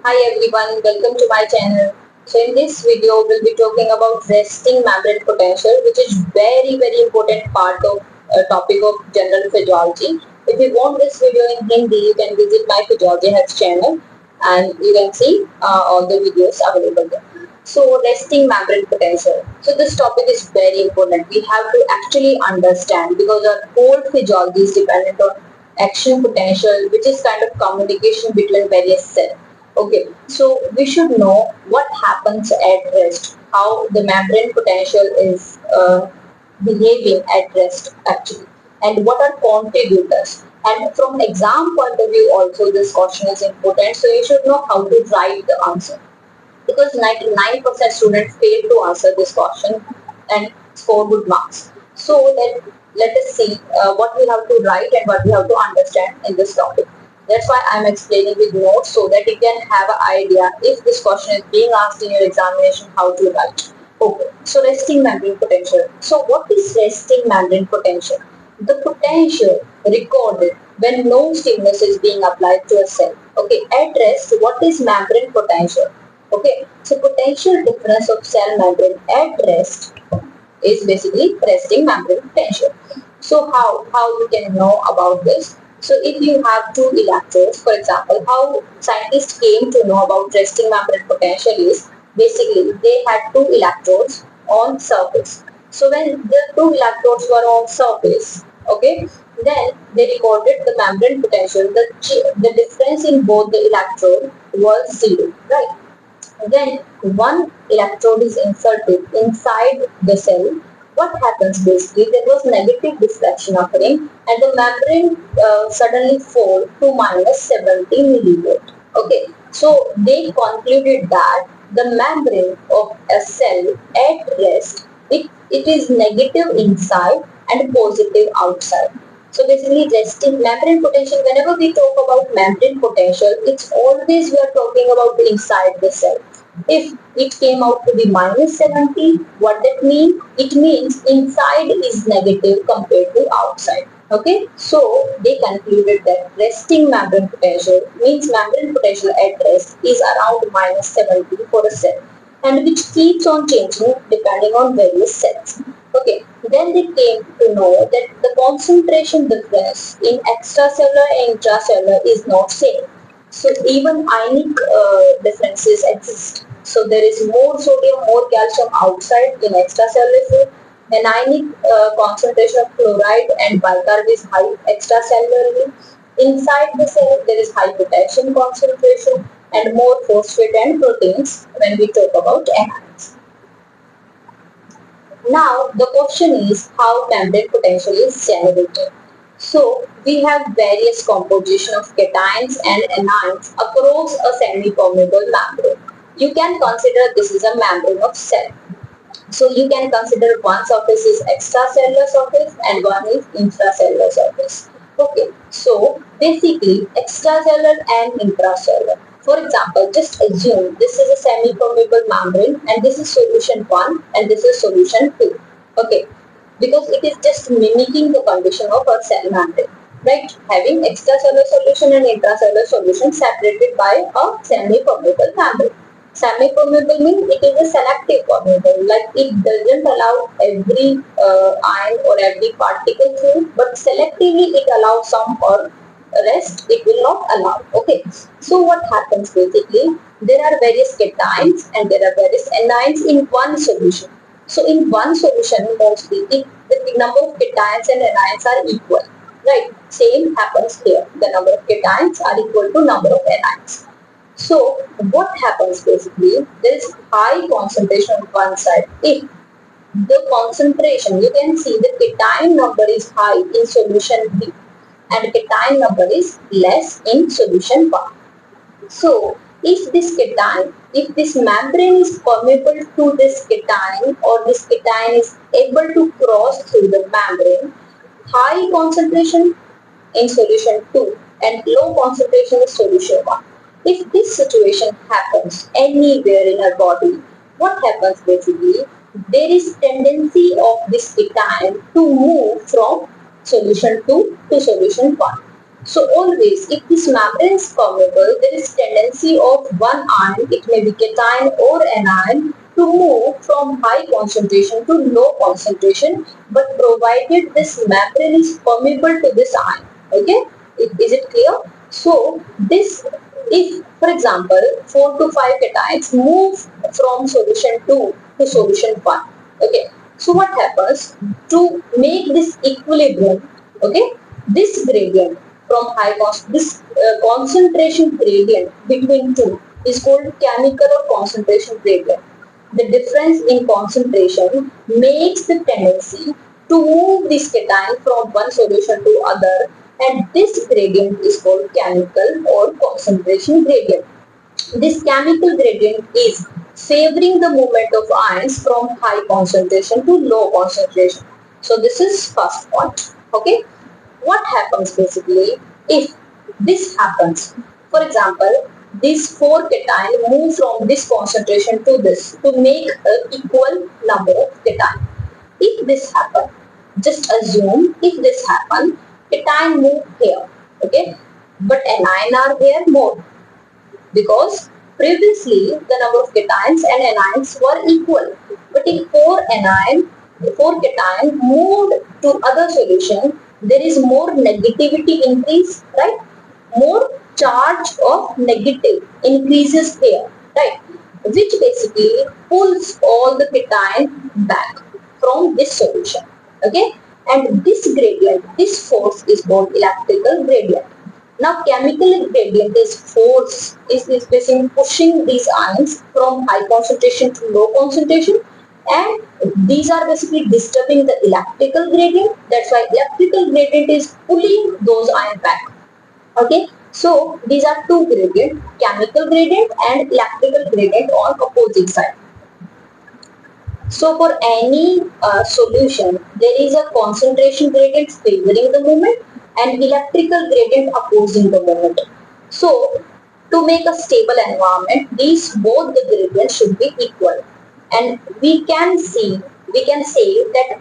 Hi everyone, welcome to my channel. So in this video, we'll be talking about resting membrane potential, which is very important part of topic of general physiology. If you want this video in Hindi, you can visit my Physiology Health channel and you can see all the videos available there. So resting membrane potential. So this topic is very important. We have to actually understand because our whole physiology is dependent on action potential, which is kind of communication between various cells. Okay, so we should know what happens at rest, how the membrane potential is behaving at rest actually, and what are contributors. And from exam point of view also this question is important, so you should know how to write the answer because 99% students fail to answer this question and score good marks. So let us see what we have to write and what we have to understand in this topic. That's why I'm explaining with notes so that you can have an idea if this question is being asked in your examination how to write. Okay, so resting membrane potential. So what is resting membrane potential? The potential recorded when no stimulus is being applied to a cell. Okay, at rest, what is membrane potential? Okay, so potential difference of cell membrane at rest is basically resting membrane potential. So how you can know about this? So if you have two electrodes, for example, how scientists came to know about resting membrane potential is basically they had two electrodes on surface. So when the two electrodes were on surface, okay, then they recorded the membrane potential. The difference in both the electrode was zero, right? When one electrode is inserted inside the cell, what happens basically? There was negative deflection occurring and the membrane suddenly fall to minus 70 millivolt. Okay, so they concluded that the membrane of a cell at rest, it is negative inside and positive outside. So basically resting membrane potential, whenever we talk about membrane potential, it's always we are talking about inside the cell. If it came out to be minus 70, what that means? It means inside is negative compared to outside. Okay, so they concluded that resting membrane potential means membrane potential at rest is around minus 70 for a cell and which keeps on changing depending on various cells. Okay, then they came to know that the concentration difference in extracellular and intracellular is not same. So even ionic differences exist. So there is more sodium, more calcium outside in extracellular food. An ionic concentration of chloride and bicarb is high extracellularly. Inside the cell, there is high potassium concentration and more phosphate and proteins when we talk about anions. Now the question is how membrane potential is generated. So we have various composition of cations and anions across a semi-permeable membrane. You can consider this is a membrane of cell. So you can consider one surface is extracellular surface and one is intracellular surface. Okay, so basically extracellular and intracellular. For example, just assume this is a semi-permeable membrane and this is solution 1 and this is solution 2. Okay, because it is just mimicking the condition of a cell membrane, right? Having extracellular solution and intracellular solution separated by a semi-permeable membrane. Semi-permeable means it is a selective permeable, like it doesn't allow every ion or every particle through, but selectively it allows some or rest it will not allow. Okay, so what happens basically? There are various cations and there are various anions in one solution. So in one solution, mostly if the number of cations and anions are equal, right? Same happens here. The number of cations are equal to number of anions. So what happens basically? There is high concentration on one side. If the concentration, you can see the cation number is high in solution B and cation number is less in solution 1. So if this cation, if this membrane is permeable to this cation or this cation is able to cross through the membrane, high concentration in solution 2 and low concentration in solution 1. If this situation happens anywhere in our body, what happens basically? There is tendency of this cation to move from solution 2 to solution 1. So always, if this membrane is permeable, there is tendency of one ion, it may be cation or anion, to move from high concentration to low concentration, but provided this membrane is permeable to this ion. Okay, is it clear? So this, if for example 4 to 5 cations move from solution 2 to solution 1, okay, so what happens to make this equilibrium? Okay, this gradient from this concentration gradient between two is called chemical or concentration gradient. The difference in concentration makes the tendency to move this cation from one solution to other, and this gradient is called chemical or concentration gradient. This chemical gradient is favoring the movement of ions from high concentration to low concentration. So this is first point. Okay. What happens basically if this happens? For example, these 4 cation move from this concentration to this to make an equal number of cation. If this happens, just assume if this happens, cation move here, okay, but anion are here more, because previously the number of cations and anions were equal, but if 4 cation moved to other solution, there is more negativity increase, right? More charge of negative increases here, right? Which basically pulls all the cation back from this solution, okay? And this gradient, this force is called electrical gradient. Now chemical gradient is force, is basically pushing these ions from high concentration to low concentration, and these are basically disturbing the electrical gradient. That's why electrical gradient is pulling those ions back. Okay, so these are two gradients, chemical gradient and electrical gradient on opposite side. So for any solution, there is a concentration gradient favoring the movement and electrical gradient opposing the movement. So to make a stable environment, these both the gradients should be equal. And we can say that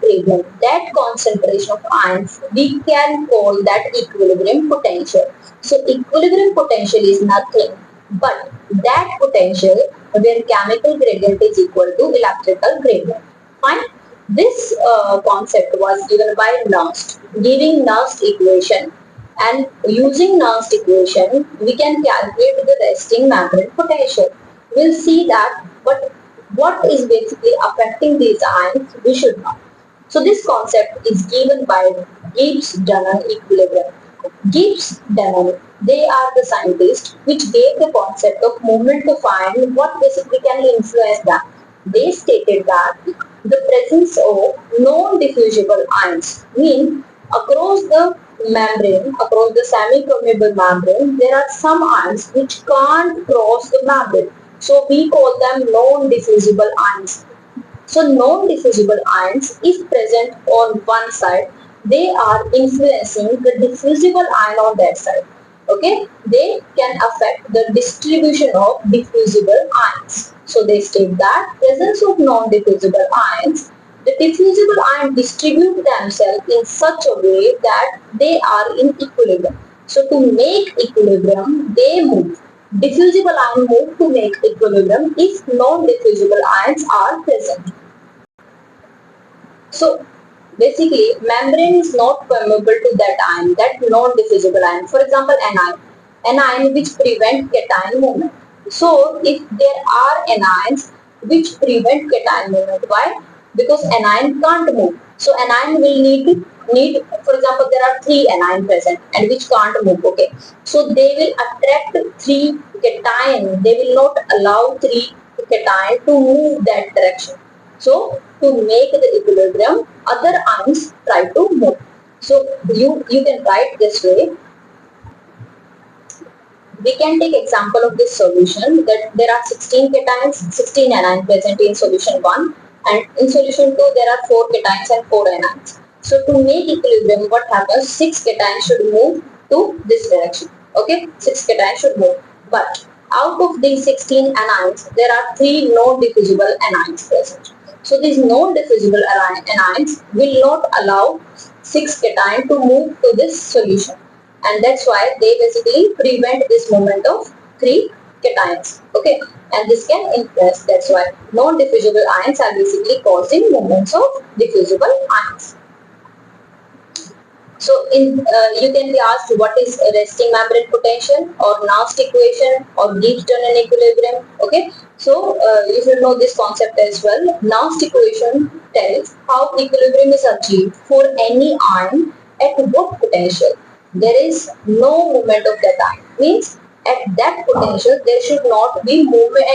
gradient, that concentration of ions, we can call that equilibrium potential. So equilibrium potential is nothing but that potential where chemical gradient is equal to electrical gradient. Fine. This concept was given by Nernst, giving Nernst equation, and using Nernst equation we can calculate the resting membrane potential. We'll see that, but what is basically affecting these ions we should know. So this concept is given by Gibbs donnon equilibrium. Gibbs donnon, they are the scientists which gave the concept of movement of ion, what basically can influence that. They stated that the presence of non-diffusible ions mean across the membrane, across the semi-permeable membrane, there are some ions which can't cross the membrane. So we call them non-diffusible ions. So non-diffusible ions, if present on one side, they are influencing the diffusible ion on that side. Okay, they can affect the distribution of diffusible ions. So they state that presence of non-diffusible ions, the diffusible ions distribute themselves in such a way that they are in equilibrium. So to make equilibrium, they move. Diffusible ions move to make equilibrium if non-diffusible ions are present. So basically, membrane is not permeable to that ion, that non-diffusible ion. For example, anion which prevent cation movement. So if there are anions which prevent cation movement, why? Because anion can't move. So anion will need, for example, there are 3 anion present and which can't move. Okay, so they will attract 3 cation. They will not allow 3 cation to move that direction. So to make the equilibrium, other ions try to move. So you can write this way. We can take example of this solution that there are 16 cations, 16 anions present in solution 1, and in solution 2 there are 4 cations and 4 anions. So to make equilibrium, what happens? 6 cations should move to this direction. Okay, 6 cations should move. But out of these 16 anions, there are 3 non-diffusible anions present. So these non-diffusible anions will not allow 6 cation to move to this solution. and that's why they basically prevent this movement of three cations. Okay, and this can influence. That's why non-diffusible ions are basically causing movements of diffusible ions. So you can be asked what is resting membrane potential or Nernst equation or Gibbs donnon equilibrium. Okay, so you should know this concept as well. Nernst equation tells how equilibrium is achieved for any ion at what potential. There is no movement of that ion. Means at that potential there should not be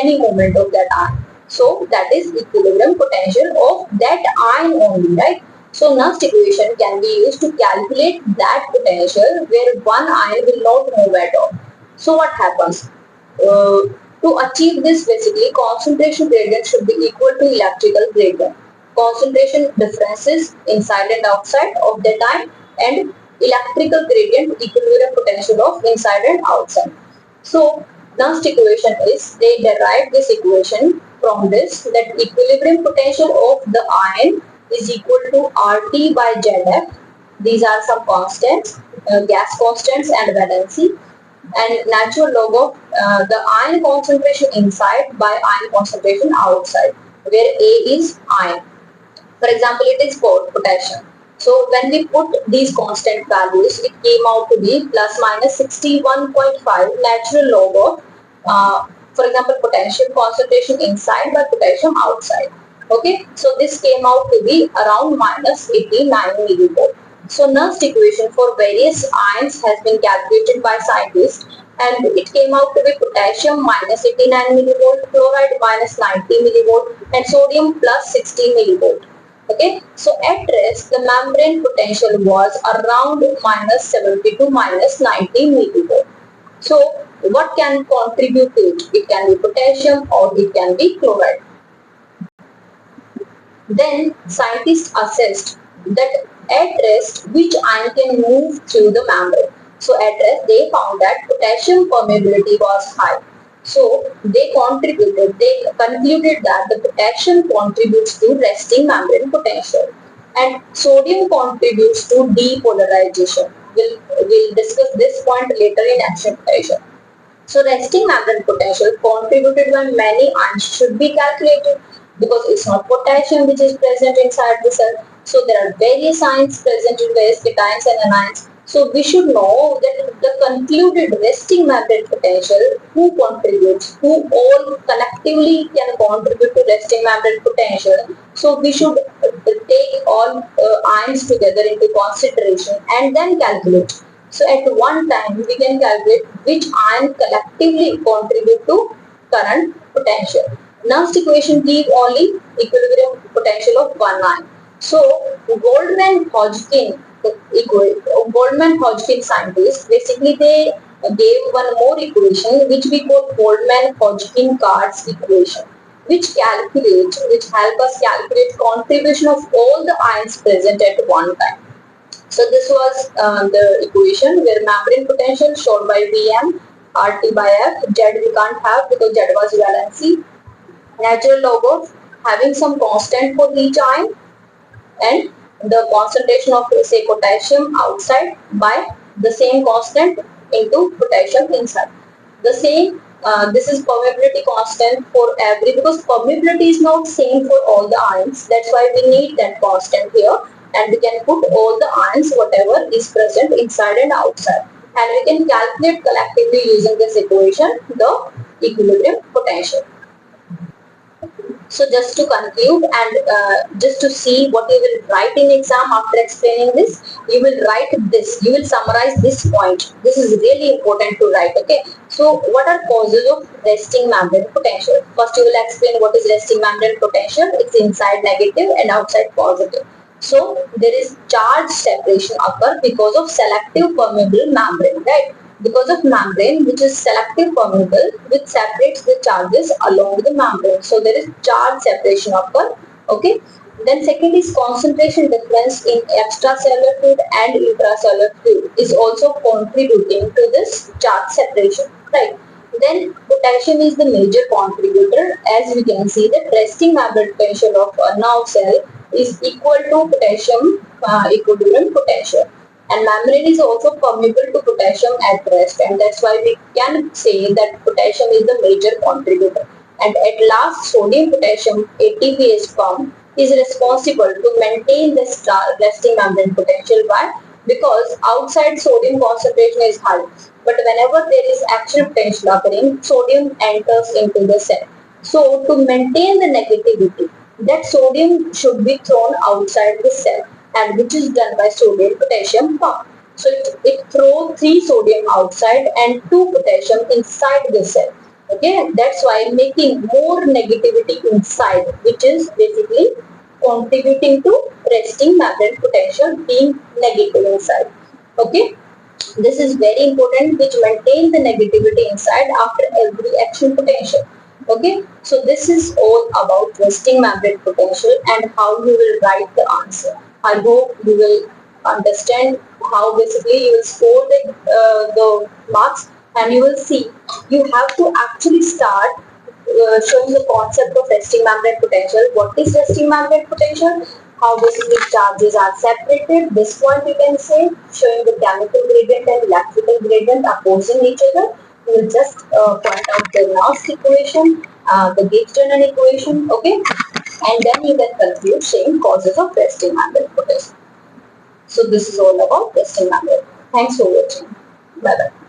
any movement of that ion. So that is equilibrium potential of that ion only, right? So Nernst equation can be used to calculate that potential where one ion will not move at all. So what happens? To achieve this, basically concentration gradient should be equal to electrical gradient. Concentration differences inside and outside of that ion, and electrical gradient equilibrium potential of inside and outside. So Nernst equation is, they derive this equation from this, that equilibrium potential of the ion is equal to RT by ZF. These are some constants, gas constants and valency, and natural log of the ion concentration inside by ion concentration outside, where A is ion. For example, it is potassium. So when we put these constant values, it came out to be plus minus 61.5 natural log of, for example, potassium concentration inside by potassium outside. Okay, so this came out to be around minus 89 millivolt. So Nernst equation for various ions has been calculated by scientists, and it came out to be potassium minus 89 millivolt, chloride minus 90 millivolt, and sodium plus 60 millivolt. Okay, so at rest the membrane potential was around minus 70 to minus 90 millivolt. So what can contribute to it? It can be potassium or it can be chloride. Then scientists assessed that at rest which ion can move through the membrane. So at rest they found that potassium permeability was high. So they concluded that the potassium contributes to resting membrane potential and sodium contributes to depolarization. We'll discuss this point later in action potential. So resting membrane potential contributed by many ions should be calculated, because it's not potassium which is present inside the cell. So there are various ions present in various cations and anions. So we should know that the concluded resting membrane potential, who contributes, who all collectively can contribute to resting membrane potential. So we should take all ions together into consideration and then calculate. So at one time we can calculate which ion collectively contribute to current potential. Nernst equation give only equilibrium potential of one ion. So Goldman Hosgkin scientists, basically they gave one more equation which we call Goldman Hosgkin Cards equation, which help us calculate contribution of all the ions present at one time. So this was the equation where membrane potential shown by Vm, RT by F, Z we can't have because Z was valency. Natural log of having some constant for each ion, and the concentration of say potassium outside by the same constant into potassium inside. The same, this is permeability constant for every, because permeability is not same for all the ions. That's why we need that constant here, and we can put all the ions whatever is present inside and outside, and we can calculate collectively using this equation the equilibrium potential. So just to conclude and just to see what you will write in exam after explaining this, you will write this, you will summarize this point. This is really important to write, okay. So what are causes of resting membrane potential? First you will explain what is resting membrane potential. It's inside negative and outside positive. So there is charge separation occur because of selective permeable membrane, right? Because of membrane which is selective permeable, which separates the charges along the membrane. So there is charge separation occur. Okay. Then second is concentration difference in extracellular fluid and intracellular fluid is also contributing to this charge separation. Right. Then potassium is the major contributor, as we can see that resting membrane potential of a nerve cell is equal to potassium equilibrium potential. and membrane is also permeable to potassium at rest, and that's why we can say that potassium is the major contributor. And at last, sodium potassium ATPase pump is responsible to maintain the resting membrane potential. Why? Because outside sodium concentration is high, but whenever there is action potential occurring, sodium enters into the cell. So to maintain the negativity, that sodium should be thrown outside the cell, and which is done by sodium potassium pump. So it throws 3 sodium outside and 2 potassium inside the cell. Okay, that's why making more negativity inside, which is basically contributing to resting membrane potential being negative inside. Okay, this is very important, which maintain the negativity inside after every action potential. Okay, so this is all about resting membrane potential and how you will write the answer. I hope you will understand how basically you will score the marks, and you will see you have to actually start showing the concept of resting membrane potential. What is resting membrane potential? How basically charges are separated. This point you can say, showing the chemical gradient and electrical gradient opposing each other. You will just point out the nernst equation, the Gibbs equation, okay? And then you can conclude saying causes of resting membrane potential. So this is all about resting membrane. Thanks for watching. Bye bye.